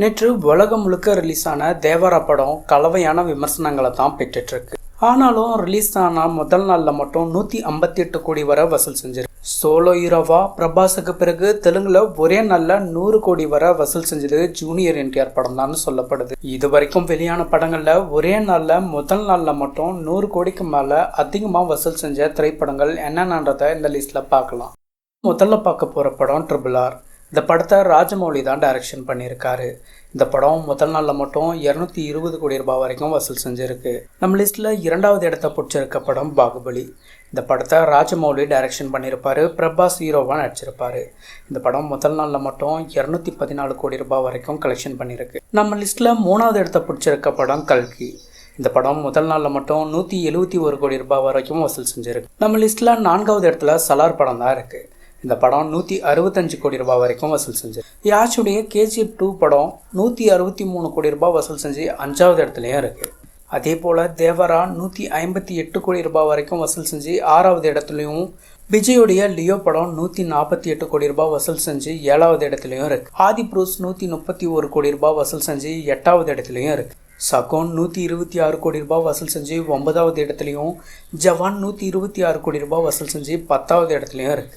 நேற்று உலகம் முழுக்க ரிலீஸ் ஆன தேவரா படம் கலவையான விமர்சனங்களை தான் பெற்றுட்டு ஆனாலும் ரிலீஸ் ஆன முதல் நாளில் மட்டும் 158 கோடி வரை வசூல் செஞ்சிருக்கு. சோலோ ஹீரோவா பிரபாஸுக்கு பிறகு தெலுங்குல ஒரே நாளில் 100 கோடி வரை வசூல் செஞ்சது ஜூனியர் என்டிஆர் படம் தான் சொல்லப்படுது. இது வரைக்கும் வெளியான படங்கள்ல ஒரே நாளில் முதல் நாளில் மட்டும் 100 கோடிக்கு மேல அதிகமாக வசூல் செஞ்ச திரைப்படங்கள் என்னென்னன்றதை இந்த லிஸ்ட்ல பார்க்கலாம். முதல்ல பார்க்க போற படம் RRR. இந்த படத்தை ராஜமௌலி தான் டைரக்ஷன் பண்ணியிருக்காரு. இந்த படம் முதல் நாளில் மட்டும் 220 கோடி ரூபாய் வரைக்கும் வசூல் செஞ்சிருக்கு. நம்ம லிஸ்ட்டில் இரண்டாவது இடத்த பிடிச்சிருக்க படம் பாகுபலி. இந்த படத்தை ராஜமௌலி டைரக்ஷன் பண்ணியிருப்பாரு. பிரபாஸ் ஹீரோவாக நடிச்சிருப்பாரு. இந்த படம் முதல் நாளில் மட்டும் 214 கோடி ரூபாய் வரைக்கும் கலெக்ஷன் பண்ணியிருக்கு. நம்ம லிஸ்ட்டில் மூணாவது இடத்த பிடிச்சிருக்க படம் கல்கி. இந்த படம் முதல் நாளில் மட்டும் 171 கோடி ரூபாய் வரைக்கும் வசூல் செஞ்சிருக்கு. நம்ம லிஸ்ட்டில் நான்காவது இடத்துல சலார் படம் தான் இருக்குது. இந்த படம் 165 கோடி ரூபாய் வரைக்கும் வசூல் செஞ்சு. யாஷுடைய KGF 2 படம் 163 கோடி ரூபாய் வசூல் செஞ்சு 5வது இடத்துலையும் இருக்குது. அதே போல் தேவரா 158 கோடி ரூபாய் வரைக்கும் வசூல் செஞ்சு 6வது இடத்துலையும், விஜயோடைய லியோ படம் 148 கோடி ரூபாய் வசூல் செஞ்சு 7வது இடத்துலையும் இருக்குது. ஆதி புருஷ் 131 கோடி ரூபாய் வசூல் செஞ்சு 8வது இடத்துலையும் இருக்குது. சகோன் 126 கோடி ரூபாய் வசூல் செஞ்சு 9வது இடத்துலையும், ஜவான் 126 கோடி ரூபாய் வசூல் செஞ்சு 10வது இடத்துலையும் இருக்குது.